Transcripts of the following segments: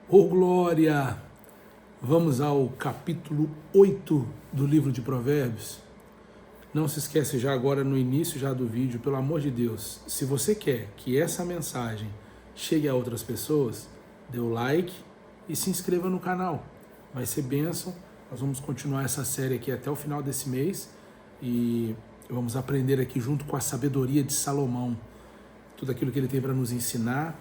Ô glória! Vamos ao capítulo 8 do livro de Provérbios. Não se esquece já agora no início já do vídeo, pelo amor de Deus, se você quer que essa mensagem chegue a outras pessoas, dê o like e se inscreva no canal. Vai ser bênção. Nós vamos continuar essa série aqui até o final desse mês e vamos aprender aqui junto com a sabedoria de Salomão. Tudo aquilo que ele tem para nos ensinar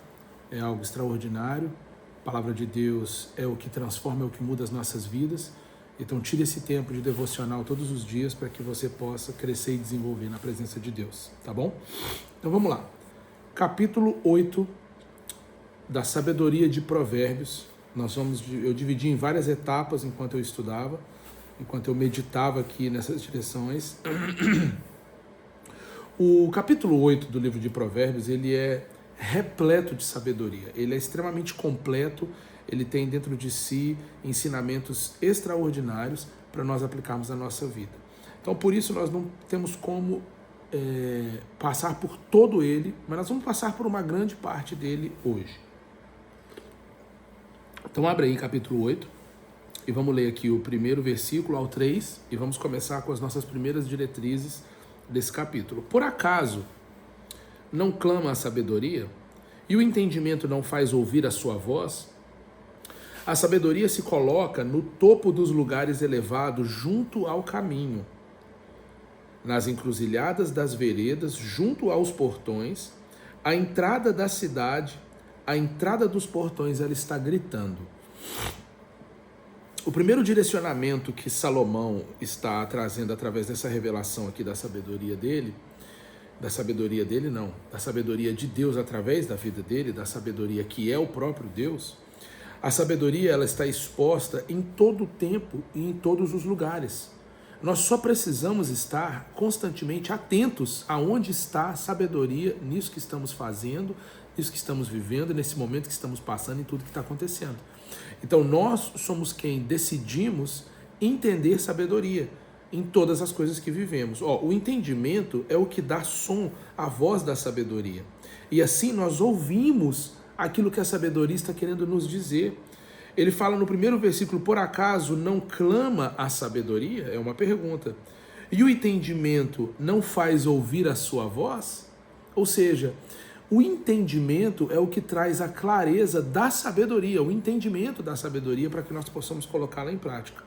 é algo extraordinário. A palavra de Deus é o que transforma, é o que muda as nossas vidas. Então tire esse tempo de devocional todos os dias para que você possa crescer e desenvolver na presença de Deus, tá bom? Então vamos lá. Capítulo 8 da sabedoria de Provérbios. Eu dividi em várias etapas enquanto eu estudava, enquanto eu meditava aqui nessas direções. O capítulo 8 do livro de Provérbios, ele é repleto de sabedoria. Ele é extremamente completo, ele tem dentro de si ensinamentos extraordinários para nós aplicarmos na nossa vida. Então, por isso, nós não temos como passar por todo ele, mas nós vamos passar por uma grande parte dele hoje. Então, abre aí capítulo 8 e vamos ler aqui o primeiro versículo ao 3 e vamos começar com as nossas primeiras diretrizes desse capítulo. Por acaso não clama a sabedoria e o entendimento não faz ouvir a sua voz? A sabedoria se coloca no topo dos lugares elevados junto ao caminho, nas encruzilhadas das veredas, junto aos portões, a entrada da cidade, a entrada dos portões, ela está gritando. O primeiro direcionamento que Salomão está trazendo através dessa revelação aqui da sabedoria de Deus através da vida dele, da sabedoria que é o próprio Deus, a sabedoria ela está exposta em todo o tempo e em todos os lugares. Nós só precisamos estar constantemente atentos aonde está a sabedoria nisso que estamos fazendo, nisso que estamos vivendo, nesse momento que estamos passando, em tudo que está acontecendo. Então nós somos quem decidimos entender sabedoria em todas as coisas que vivemos. O entendimento é o que dá som à voz da sabedoria. E assim nós ouvimos aquilo que a sabedoria está querendo nos dizer. Ele fala no primeiro versículo, por acaso não clama a sabedoria? É uma pergunta. E o entendimento não faz ouvir a sua voz? Ou seja, o entendimento é o que traz a clareza da sabedoria, o entendimento da sabedoria para que nós possamos colocá-la em prática.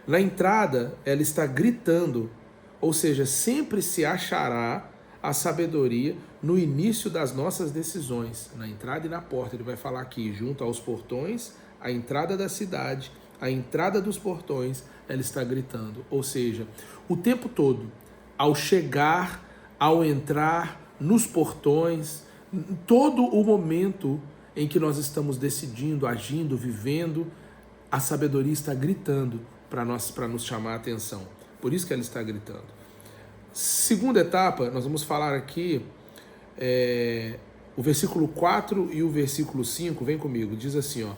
Na entrada, ela está gritando, ou seja, sempre se achará a sabedoria no início das nossas decisões, na entrada e na porta. Ele vai falar aqui, junto aos portões, a entrada da cidade, a entrada dos portões, ela está gritando. Ou seja, o tempo todo, ao chegar, ao entrar nos portões, todo o momento em que nós estamos decidindo, agindo, vivendo, a sabedoria está gritando para nos chamar a atenção. Por isso que ela está gritando. Segunda etapa, nós vamos falar aqui o versículo 4 e o versículo 5, vem comigo, diz assim,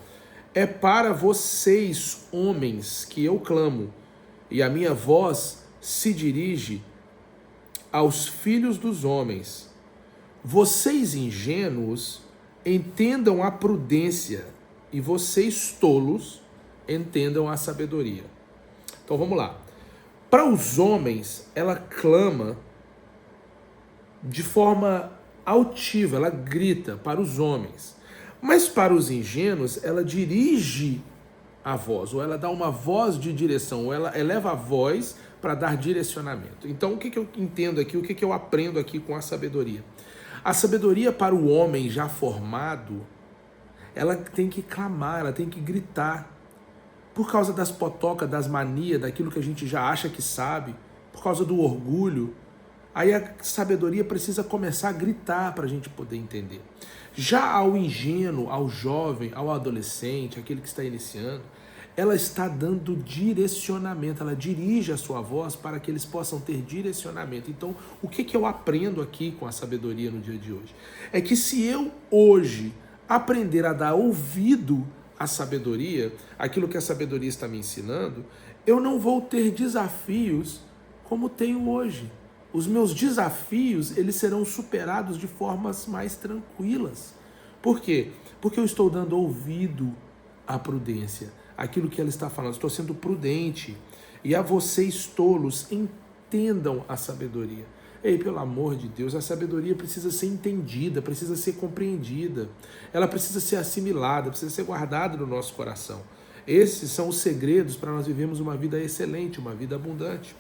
é para vocês, homens, que eu clamo, e a minha voz se dirige aos filhos dos homens. Vocês ingênuos entendam a prudência e vocês tolos entendam a sabedoria. Então vamos lá. Para os homens, ela clama de forma altiva, ela grita para os homens. Mas para os ingênuos, ela dirige a voz, ou ela dá uma voz de direção, ou ela eleva a voz para dar direcionamento. Então o que eu entendo aqui, o que eu aprendo aqui com a sabedoria? A sabedoria para o homem já formado, ela tem que clamar, ela tem que gritar. Por causa das potocas, das manias, daquilo que a gente já acha que sabe, por causa do orgulho, aí a sabedoria precisa começar a gritar para a gente poder entender. Já ao ingênuo, ao jovem, ao adolescente, aquele que está iniciando, ela está dando direcionamento, ela dirige a sua voz para que eles possam ter direcionamento. Então, o que eu aprendo aqui com a sabedoria no dia de hoje? É que se eu hoje aprender a dar ouvido à sabedoria, aquilo que a sabedoria está me ensinando, eu não vou ter desafios como tenho hoje. Os meus desafios, eles serão superados de formas mais tranquilas. Por quê? Porque eu estou dando ouvido a prudência. Aquilo que ela está falando, estou sendo prudente. E a vocês tolos, entendam a sabedoria. Ei, pelo amor de Deus, a sabedoria precisa ser entendida, precisa ser compreendida. Ela precisa ser assimilada, precisa ser guardada no nosso coração. Esses são os segredos para nós vivermos uma vida excelente, uma vida abundante.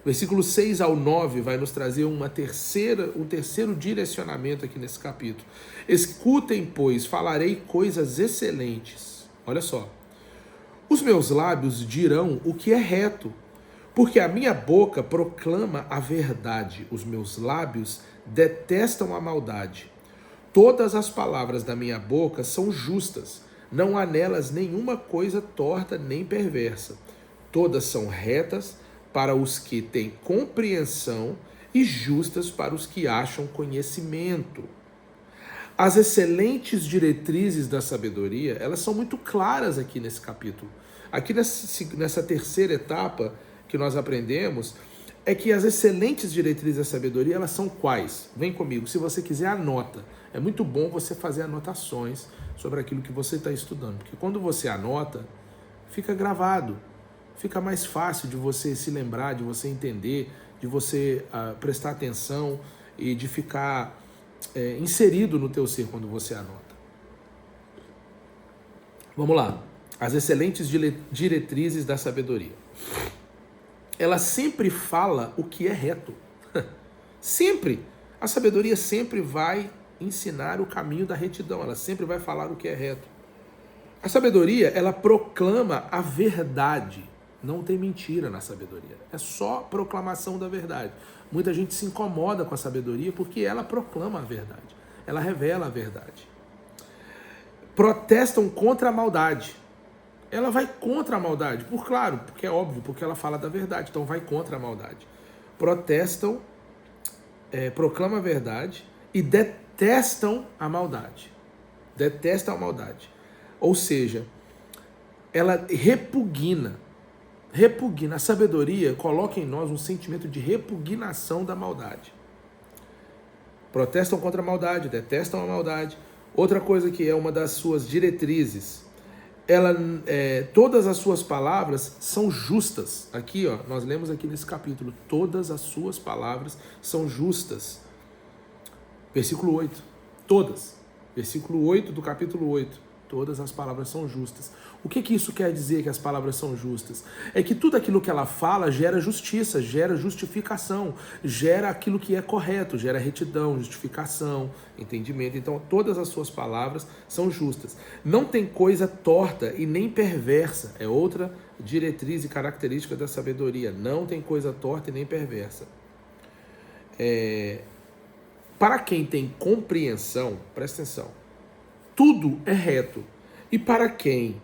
Versículo 6 ao 9 vai nos trazer um terceiro direcionamento aqui nesse capítulo. Escutem, pois, falarei coisas excelentes. Olha só. Os meus lábios dirão o que é reto, porque a minha boca proclama a verdade. Os meus lábios detestam a maldade. Todas as palavras da minha boca são justas. Não há nelas nenhuma coisa torta nem perversa. Todas são retas para os que têm compreensão e justas para os que acham conhecimento. As excelentes diretrizes da sabedoria, elas são muito claras aqui nesse capítulo. Aqui nessa terceira etapa que nós aprendemos, é que as excelentes diretrizes da sabedoria, elas são quais? Vem comigo, se você quiser, anota. É muito bom você fazer anotações sobre aquilo que você está estudando, porque quando você anota, fica gravado. Fica mais fácil de você se lembrar, de você entender, de você prestar atenção e de ficar inserido no teu ser quando você anota. Vamos lá. As excelentes diretrizes da sabedoria. Ela sempre fala o que é reto. Sempre. A sabedoria sempre vai ensinar o caminho da retidão. Ela sempre vai falar o que é reto. A sabedoria, ela proclama a verdade. Não tem mentira na sabedoria. É só proclamação da verdade. Muita gente se incomoda com a sabedoria porque ela proclama a verdade. Ela revela a verdade. Protestam contra a maldade. Ela vai contra a maldade. Claro, porque é óbvio, porque ela fala da verdade. Então vai contra a maldade. Protestam, proclamam a verdade e detestam a maldade. Detestam a maldade. Ou seja, ela repugna. A sabedoria coloca em nós um sentimento de repugnação da maldade. Protestam contra a maldade, detestam a maldade. Outra coisa que é uma das suas diretrizes, todas as suas palavras são justas. Aqui, ó, nós lemos aqui nesse capítulo, todas as suas palavras são justas. Versículo 8, todas. Versículo 8 do capítulo 8, todas as palavras são justas. O que isso quer dizer que as palavras são justas? É que tudo aquilo que ela fala gera justiça, gera justificação, gera aquilo que é correto, gera retidão, justificação, entendimento. Então, todas as suas palavras são justas. Não tem coisa torta e nem perversa. É outra diretriz e característica da sabedoria. Não tem coisa torta e nem perversa. Para quem tem compreensão, presta atenção, tudo é reto. E para quem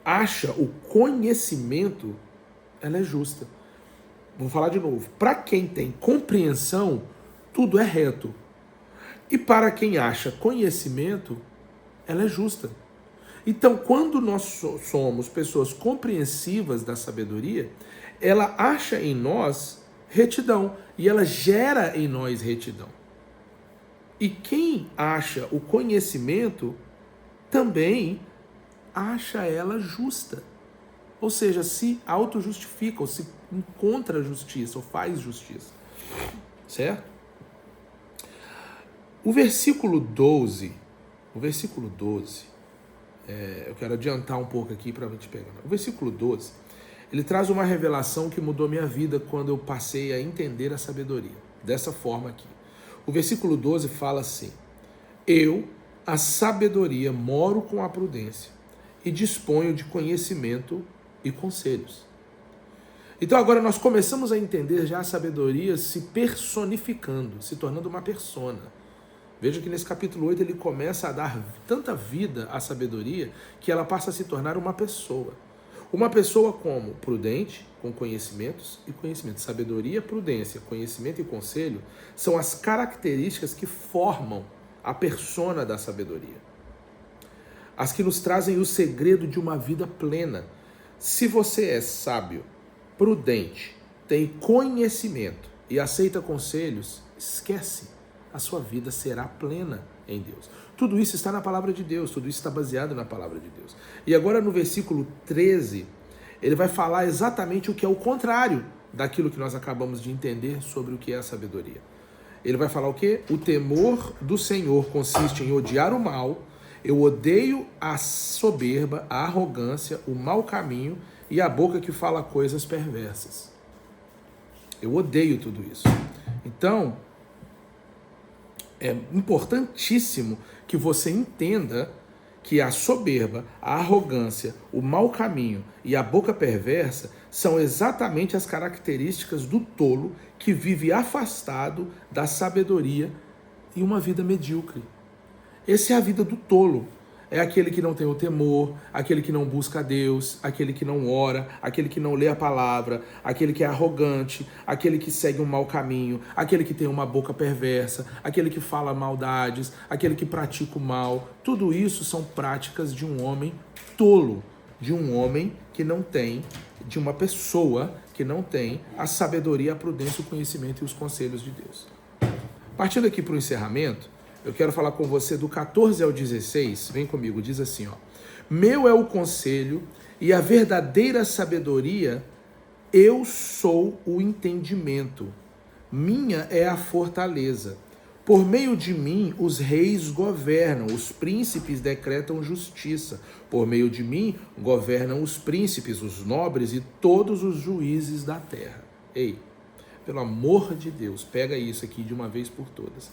acha o conhecimento, ela é justa. Vou falar de novo. Para quem tem compreensão, tudo é reto. E para quem acha conhecimento, ela é justa. Então, quando nós somos pessoas compreensivas da sabedoria, ela acha em nós retidão e ela gera em nós retidão. E quem acha o conhecimento também acha ela justa. Ou seja, se auto-justifica, ou se encontra justiça, ou faz justiça. Certo? O versículo 12, eu quero adiantar um pouco aqui para a gente pegar. O versículo 12, ele traz uma revelação que mudou minha vida quando eu passei a entender a sabedoria. Dessa forma aqui. O versículo 12 fala assim: eu, a sabedoria, moro com a prudência e disponho de conhecimento e conselhos. Então agora nós começamos a entender já a sabedoria se personificando, se tornando uma persona. Veja que nesse capítulo 8 ele começa a dar tanta vida à sabedoria que ela passa a se tornar uma pessoa. Uma pessoa como prudente, com conhecimentos e conhecimento. Sabedoria, prudência, conhecimento e conselho são as características que formam a persona da sabedoria. As que nos trazem o segredo de uma vida plena. Se você é sábio, prudente, tem conhecimento e aceita conselhos, esquece. a sua vida será plena em Deus. Tudo isso está na palavra de Deus, tudo isso está baseado na palavra de Deus. E agora no versículo 13, ele vai falar exatamente o que é o contrário daquilo que nós acabamos de entender sobre o que é a sabedoria. Ele vai falar o quê? O temor do Senhor consiste em odiar o mal. Eu odeio a soberba, a arrogância, o mau caminho e a boca que fala coisas perversas. Eu odeio tudo isso. Então, é importantíssimo que você entenda que a soberba, a arrogância, o mau caminho e a boca perversa são exatamente as características do tolo que vive afastado da sabedoria e uma vida medíocre. Essa é a vida do tolo. É aquele que não tem o temor, aquele que não busca a Deus, aquele que não ora, aquele que não lê a palavra, aquele que é arrogante, aquele que segue um mau caminho, aquele que tem uma boca perversa, aquele que fala maldades, aquele que pratica o mal. Tudo isso são práticas de um homem tolo, de um homem que não tem, de uma pessoa que não tem a sabedoria, a prudência, o conhecimento e os conselhos de Deus. Partindo aqui para o encerramento, eu quero falar com você do 14 ao 16, vem comigo, diz assim, ó. Meu é o conselho e a verdadeira sabedoria, eu sou o entendimento. Minha é a fortaleza. Por meio de mim, os reis governam, os príncipes decretam justiça. Por meio de mim, governam os príncipes, os nobres e todos os juízes da terra. Ei, pelo amor de Deus, pega isso aqui de uma vez por todas.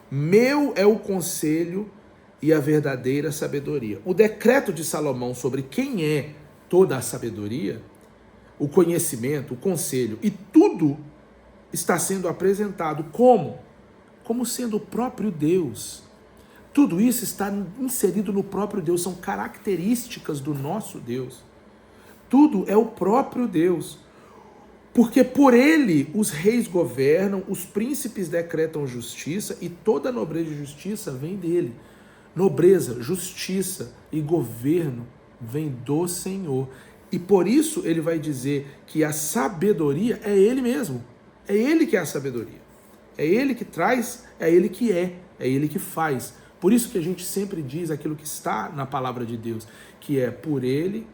Meu é o conselho e a verdadeira sabedoria. O decreto de Salomão sobre quem é toda a sabedoria, o conhecimento, o conselho e tudo está sendo apresentado como? Como sendo o próprio Deus. Tudo isso está inserido no próprio Deus, são características do nosso Deus. Tudo é o próprio Deus. Porque por ele os reis governam, os príncipes decretam justiça e toda nobreza e justiça vem dele. Nobreza, justiça e governo vem do Senhor. E por isso ele vai dizer que a sabedoria é ele mesmo. É ele que é a sabedoria. É ele que traz, é ele ele que faz. Por isso que a gente sempre diz aquilo que está na palavra de Deus, que é por ele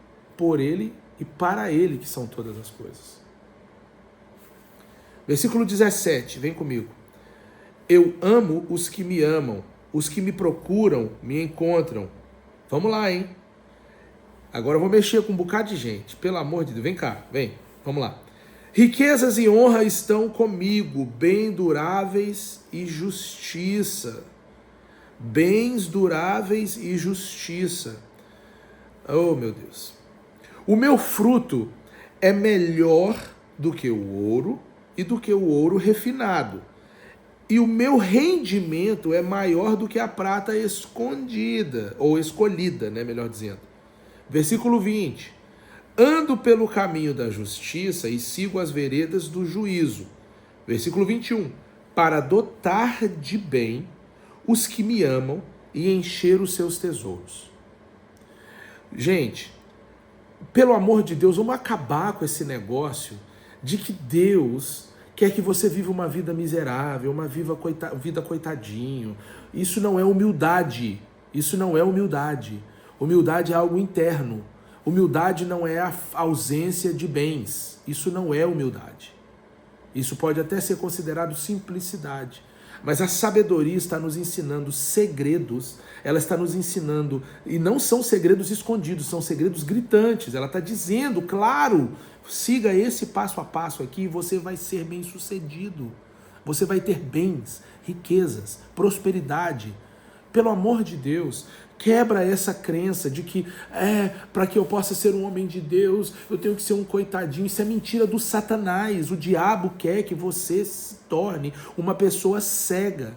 e para ele que são todas as coisas. Versículo 17, vem comigo. Eu amo os que me amam, os que me procuram, me encontram. Vamos lá, hein? Agora eu vou mexer com um bocado de gente. Pelo amor de Deus, vem cá, vem, vamos lá. Riquezas e honra estão comigo, bem duráveis e justiça. Bens duráveis e justiça. Oh, meu Deus. O meu fruto é melhor do que o ouro e do que o ouro refinado. E o meu rendimento é maior do que a prata escondida, ou escolhida, né, melhor dizendo. Versículo 20. Ando pelo caminho da justiça e sigo as veredas do juízo. Versículo 21. Para dotar de bem os que me amam e encher os seus tesouros. Gente, pelo amor de Deus, vamos acabar com esse negócio de que Deus quer que você viva uma vida miserável, uma vida coitadinho. Isso não é humildade. Isso não é humildade. Humildade é algo interno. Humildade não é a ausência de bens. Isso não é humildade. Isso pode até ser considerado simplicidade. Mas a sabedoria está nos ensinando segredos, ela está nos ensinando, e não são segredos escondidos, são segredos gritantes. Ela está dizendo, claro, siga esse passo a passo aqui e você vai ser bem sucedido. Você vai ter bens, riquezas, prosperidade. Pelo amor de Deus, quebra essa crença de que para que eu possa ser um homem de Deus, eu tenho que ser um coitadinho. Isso é mentira do Satanás. O diabo quer que você se torne uma pessoa cega.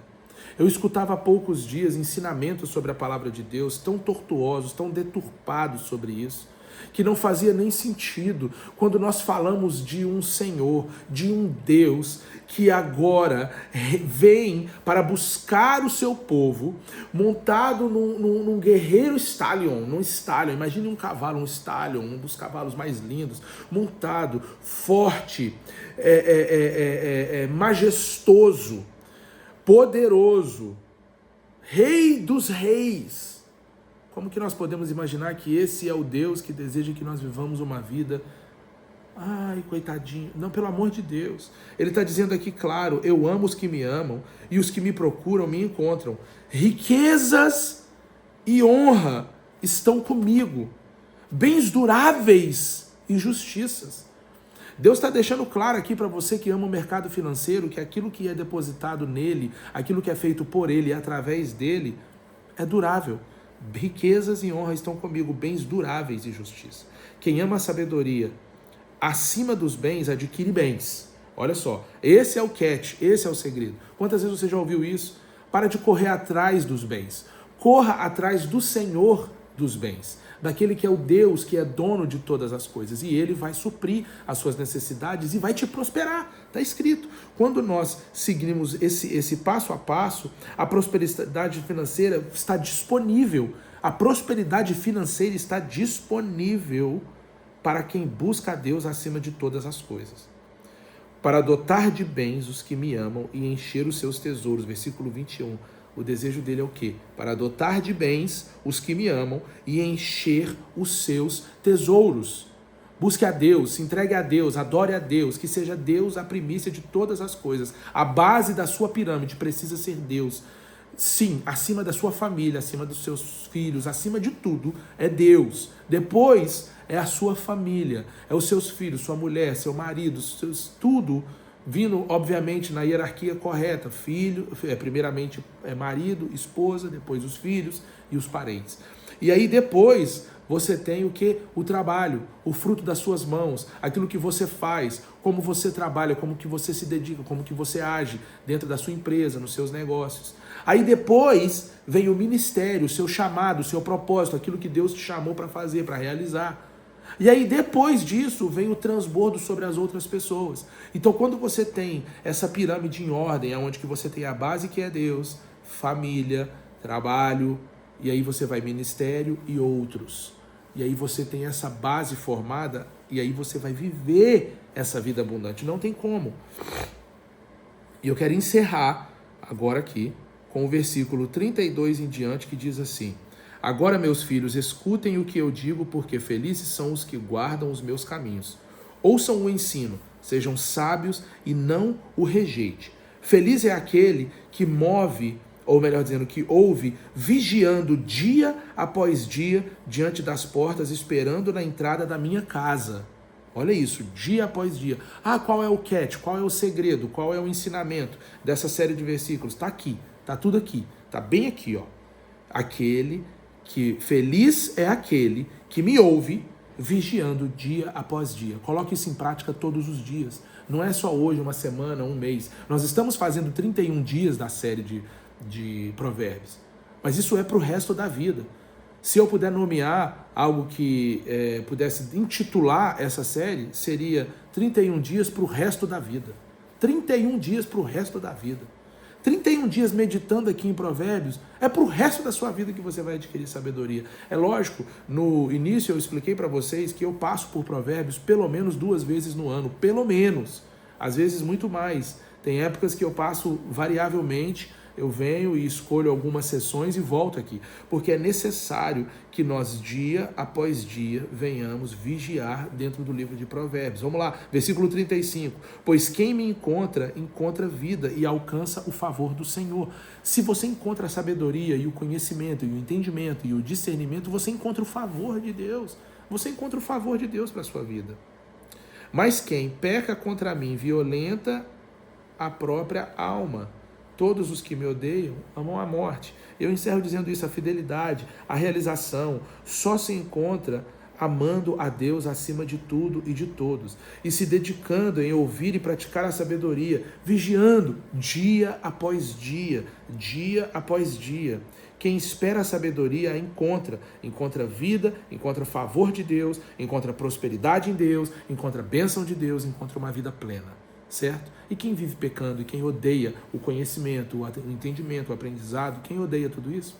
Eu escutava há poucos dias ensinamentos sobre a palavra de Deus, tão tortuosos, tão deturpados sobre isso, que não fazia nem sentido quando nós falamos de um Senhor, de um Deus que agora vem para buscar o seu povo montado num guerreiro stallion, imagine um cavalo, um stallion, um dos cavalos mais lindos, montado, forte, majestoso, poderoso, Rei dos reis. Como que nós podemos imaginar que esse é o Deus que deseja que nós vivamos uma vida... Ai, coitadinho. Não, pelo amor de Deus. Ele está dizendo aqui, claro, eu amo os que me amam e os que me procuram me encontram. Riquezas e honra estão comigo. Bens duráveis e justiças. Deus está deixando claro aqui para você que ama o mercado financeiro que aquilo que é depositado nele, aquilo que é feito por ele e através dele, é durável. Riquezas e honra estão comigo, bens duráveis e justiça. Quem ama a sabedoria acima dos bens, adquire bens. Olha só, esse é o catch, esse é o segredo. Quantas vezes você já ouviu isso? Para de correr atrás dos bens. Corra atrás do Senhor dos bens. Daquele que é o Deus, que é dono de todas as coisas. E Ele vai suprir as suas necessidades e vai te prosperar. Está escrito. Quando nós seguimos esse passo a passo, a prosperidade financeira está disponível. A prosperidade financeira está disponível para quem busca a Deus acima de todas as coisas. Para dotar de bens os que me amam e encher os seus tesouros. Versículo 21. O desejo dele é o quê? Para dotar de bens os que me amam e encher os seus tesouros. Busque a Deus, se entregue a Deus, adore a Deus, que seja Deus a primícia de todas as coisas. A base da sua pirâmide precisa ser Deus. Sim, acima da sua família, acima dos seus filhos, acima de tudo é Deus. Depois é a sua família, é os seus filhos, sua mulher, seu marido, tudo vindo, obviamente, na hierarquia correta. Filho, primeiramente marido, esposa, depois os filhos e os parentes. E aí depois você tem o que? O trabalho, o fruto das suas mãos, aquilo que você faz, como você trabalha, como que você se dedica, como que você age dentro da sua empresa, nos seus negócios. Aí depois vem o ministério, o seu chamado, o seu propósito, aquilo que Deus te chamou para fazer, para realizar. E aí depois disso vem o transbordo sobre as outras pessoas. Então quando você tem essa pirâmide em ordem, onde que você tem a base que é Deus, família, trabalho, e aí você vai ministério e outros. E aí você tem essa base formada e aí você vai viver essa vida abundante. Não tem como. E eu quero encerrar agora aqui com o versículo 32 em diante, que diz assim: agora, meus filhos, escutem o que eu digo, porque felizes são os que guardam os meus caminhos. Ouçam o ensino, sejam sábios e não o rejeite. Feliz é aquele que move, ou melhor dizendo, que ouve, vigiando dia após dia diante das portas, esperando na entrada da minha casa. Olha isso, dia após dia. Ah, qual é o catch? Qual é o segredo? Qual é o ensinamento dessa série de versículos? Está aqui, está tudo aqui, está bem aqui, ó. Aquele que feliz é aquele que me ouve vigiando dia após dia. Coloque isso em prática todos os dias. Não é só hoje, uma semana, um mês. Nós estamos fazendo 31 dias da série de provérbios. Mas isso é para o resto da vida. Se eu puder nomear algo que pudesse intitular essa série, seria 31 dias para o resto da vida. 31 dias para o resto da vida. 31 dias meditando aqui em Provérbios, é para o resto da sua vida que você vai adquirir sabedoria. É lógico, no início eu expliquei para vocês que eu passo por Provérbios pelo menos 2 vezes no ano, pelo menos, às vezes muito mais. Tem épocas que eu passo variavelmente, eu venho e escolho algumas sessões e volto aqui, porque é necessário que nós dia após dia venhamos vigiar dentro do livro de Provérbios. Vamos lá, versículo 35. Pois quem me encontra, encontra vida e alcança o favor do Senhor. Se você encontra a sabedoria e o conhecimento e o entendimento e o discernimento, você encontra o favor de Deus. Você encontra o favor de Deus para a sua vida. Mas quem peca contra mim violenta a própria alma. Todos os que me odeiam amam a morte. Eu encerro dizendo isso: a fidelidade, a realização só se encontra amando a Deus acima de tudo e de todos, e se dedicando em ouvir e praticar a sabedoria, vigiando dia após dia, dia após dia. Quem espera a sabedoria a encontra vida, encontra favor de Deus, encontra prosperidade em Deus, encontra bênção de Deus, encontra uma vida plena. Certo? E quem vive pecando e quem odeia o conhecimento, o entendimento, o aprendizado, quem odeia tudo isso,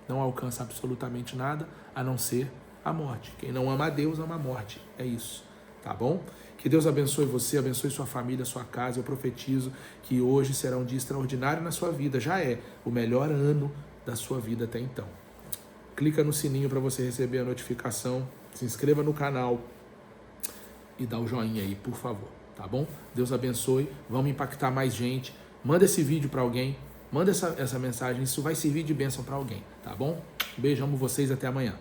não alcança absolutamente nada a não ser a morte. Quem não ama a Deus ama a morte. É isso, tá bom? Que Deus abençoe você, abençoe sua família, sua casa. Eu profetizo que hoje será um dia extraordinário na sua vida. Já é o melhor ano da sua vida até então. Clica no sininho para você receber a notificação. Se inscreva no canal e dá o joinha aí, por favor. Tá bom? Deus abençoe. Vamos impactar mais gente. Manda esse vídeo para alguém. Manda essa mensagem. Isso vai servir de bênção para alguém. Tá bom? Um beijo, amo vocês. Até amanhã.